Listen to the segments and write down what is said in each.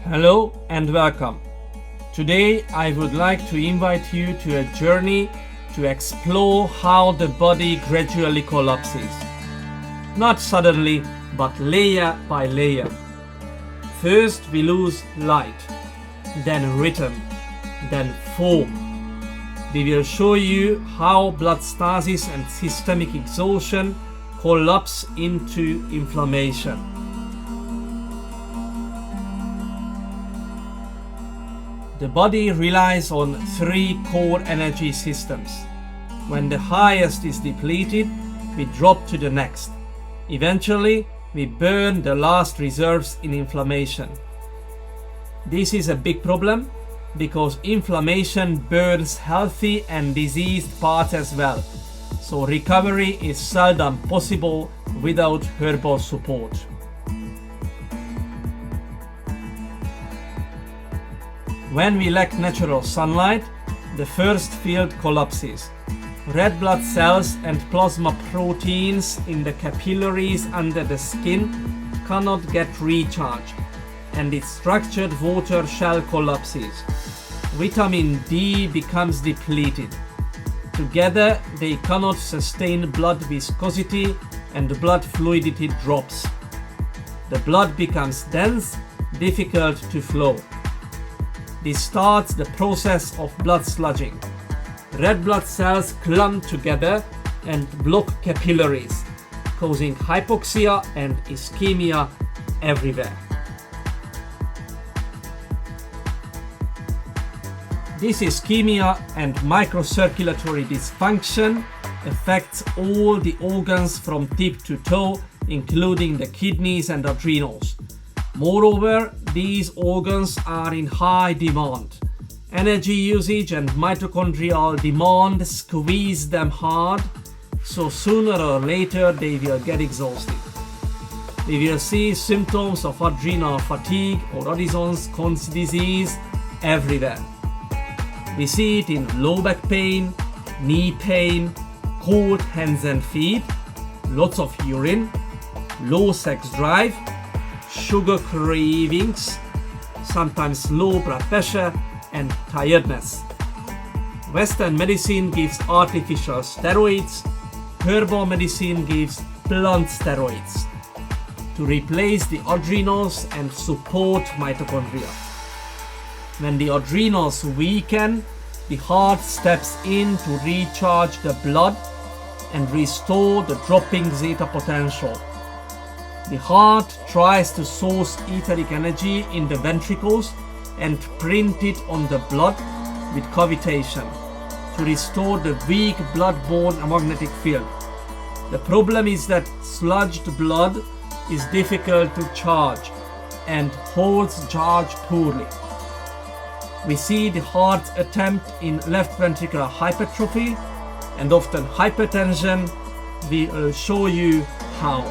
Hello and welcome. Today I would like to invite you to a journey to explore how the body gradually collapses. Not suddenly, but layer by layer. First we lose light, then rhythm, then form. We will show you how blood stasis and systemic exhaustion collapse into inflammation. The body relies on three core energy systems. When the highest is depleted, we drop to the next. Eventually, we burn the last reserves in inflammation. This is a big problem because inflammation burns healthy and diseased parts as well. So recovery is seldom possible without herbal support. When we lack natural sunlight, the first field collapses. Red blood cells and plasma proteins in the capillaries under the skin cannot get recharged, and its structured water shell collapses. Vitamin D becomes depleted. Together, they cannot sustain blood viscosity and blood fluidity drops. The blood becomes dense, difficult to flow. This starts the process of blood sludging. Red blood cells clump together and block capillaries, causing hypoxia and ischemia everywhere. This ischemia and microcirculatory dysfunction affects all the organs from tip to toe, including the kidneys and adrenals. Moreover, these organs are in high demand. Energy usage and mitochondrial demand squeeze them hard, so sooner or later they will get exhausted. We will see symptoms of adrenal fatigue or Addison's disease everywhere. We see it in low back pain, knee pain, cold hands and feet, lots of urine, low sex drive, sugar cravings, sometimes low blood pressure and tiredness. Western medicine gives artificial steroids, herbal medicine gives plant steroids to replace the adrenals and support mitochondria. When the adrenals weaken, the heart steps in to recharge the blood and restore the dropping zeta potential. The heart tries to source etheric energy in the ventricles and print it on the blood with cavitation to restore the weak blood-borne magnetic field. The problem is that sludged blood is difficult to charge and holds charge poorly. We see the heart's attempt in left ventricular hypertrophy and often hypertension. We will show you how.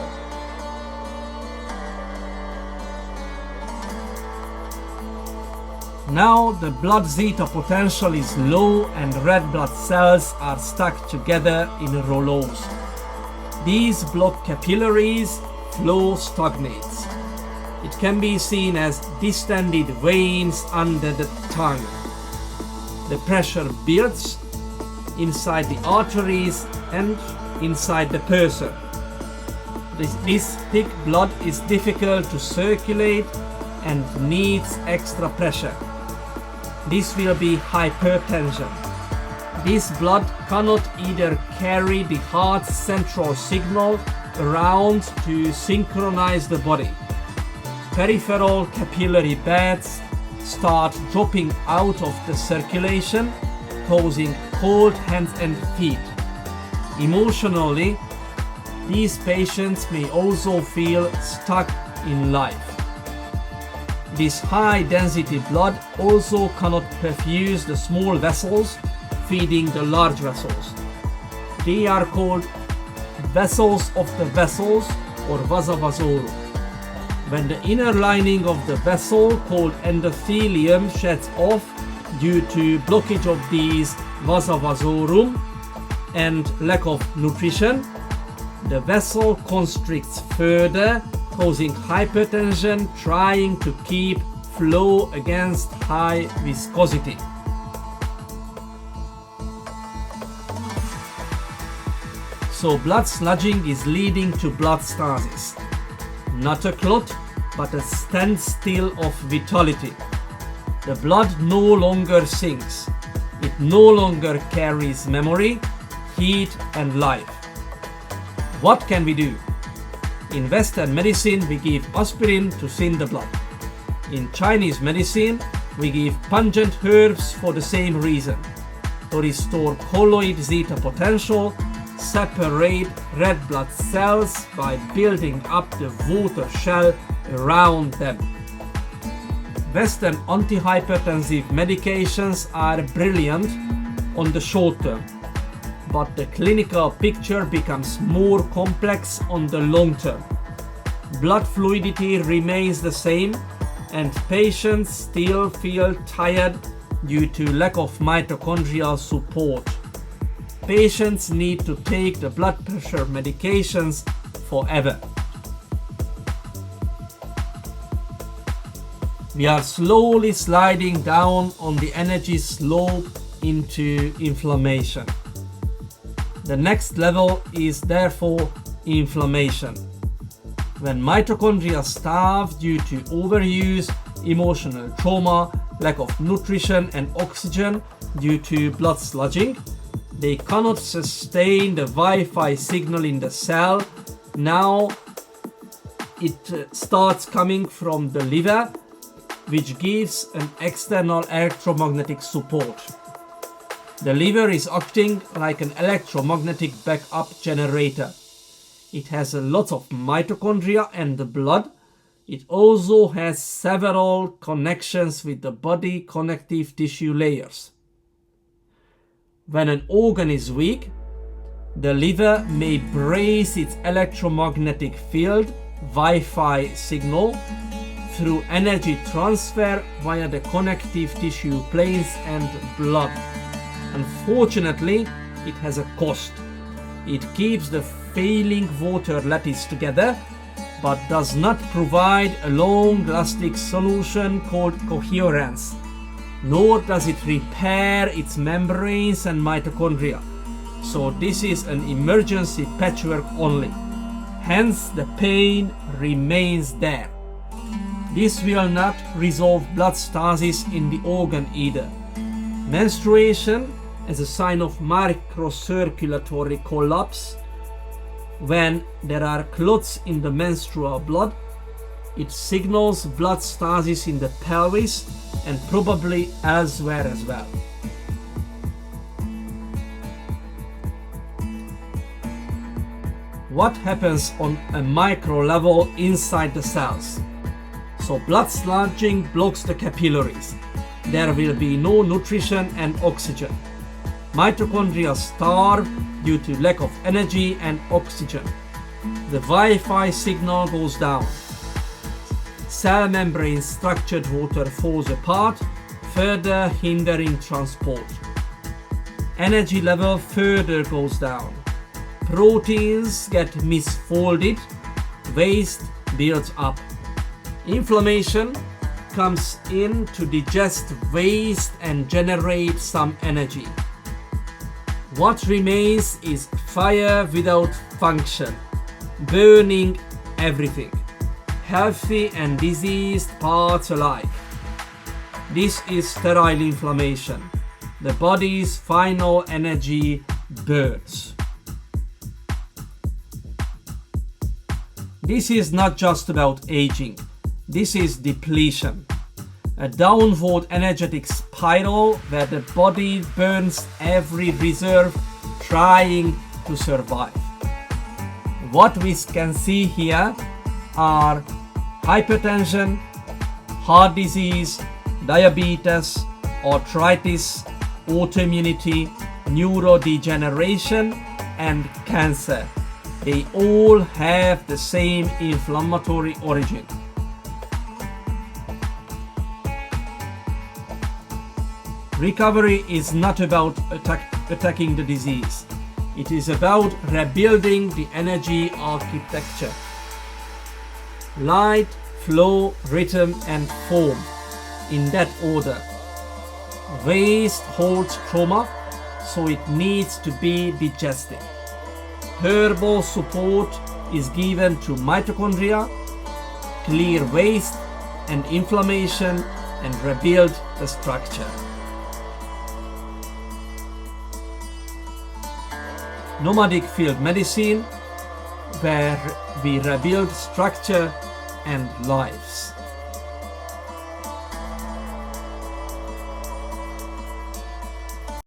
Now the blood zeta potential is low and red blood cells are stuck together in rouleaus. These block capillaries, flow stagnates. It can be seen as distended veins under the tongue. The pressure builds inside the arteries and inside the person. This thick blood is difficult to circulate and needs extra pressure. This will be hypertension. This blood cannot either carry the heart's central signal around to synchronize the body. Peripheral capillary beds start dropping out of the circulation, causing cold hands and feet. Emotionally, these patients may also feel stuck in life. This high density blood also cannot perfuse the small vessels feeding the large vessels. They are called vessels of the vessels or vasa vasorum. When the inner lining of the vessel called endothelium sheds off due to blockage of these vasa vasorum and lack of nutrition, the vessel constricts further causing hypertension, trying to keep flow against high viscosity. So blood sludging is leading to blood stasis. Not a clot, but a standstill of vitality. The blood no longer sinks. It no longer carries memory, heat and life. What can we do? In Western medicine, we give aspirin to thin the blood. In Chinese medicine, we give pungent herbs for the same reason, to restore colloid zeta potential, separate red blood cells by building up the water shell around them. Western antihypertensive medications are brilliant on the short term, but the clinical picture becomes more complex on the long term. Blood fluidity remains the same, and patients still feel tired due to lack of mitochondrial support. Patients need to take the blood pressure medications forever. We are slowly sliding down on the energy slope into inflammation. The next level is therefore inflammation. When mitochondria starve due to overuse, emotional trauma, lack of nutrition and oxygen due to blood sludging, they cannot sustain the Wi-Fi signal in the cell. Now it starts coming from the liver, which gives an external electromagnetic support. The liver is acting like an electromagnetic backup generator. It has a lot of mitochondria and the blood. It also has several connections with the body connective tissue layers. When an organ is weak, the liver may brace its electromagnetic field Wi-Fi signal through energy transfer via the connective tissue planes and blood. Unfortunately, it has a cost. It keeps the failing water lattice together, but does not provide a long-lasting solution called coherence, nor does it repair its membranes and mitochondria. So this is an emergency patchwork only. Hence the pain remains there. This will not resolve blood stasis in the organ either. Menstruation as a sign of microcirculatory collapse. When there are clots in the menstrual blood, it signals blood stasis in the pelvis and probably elsewhere as well. What happens on a micro level inside the cells? So blood sludging blocks the capillaries. There will be no nutrition and oxygen. Mitochondria starve due to lack of energy and oxygen. The Wi-Fi signal goes down. Cell membrane structured water falls apart, further hindering transport. Energy level further goes down. Proteins get misfolded, waste builds up. Inflammation comes in to digest waste and generate some energy. What remains is fire without function, burning everything, healthy and diseased parts alike. This is sterile inflammation. The body's final energy burns. This is not just about aging. This is depletion. A downward energetic spiral where the body burns every reserve trying to survive. What we can see here are hypertension, heart disease, diabetes, arthritis, autoimmunity, neurodegeneration, and cancer. They all have the same inflammatory origin. Recovery is not about attacking the disease. It is about rebuilding the energy architecture. light, flow, rhythm and form, in that order. Waste holds trauma, so it needs to be digested. Herbal support is given to mitochondria, clear waste and inflammation and rebuild the structure. Nomadic field medicine, where we rebuild structure and lives.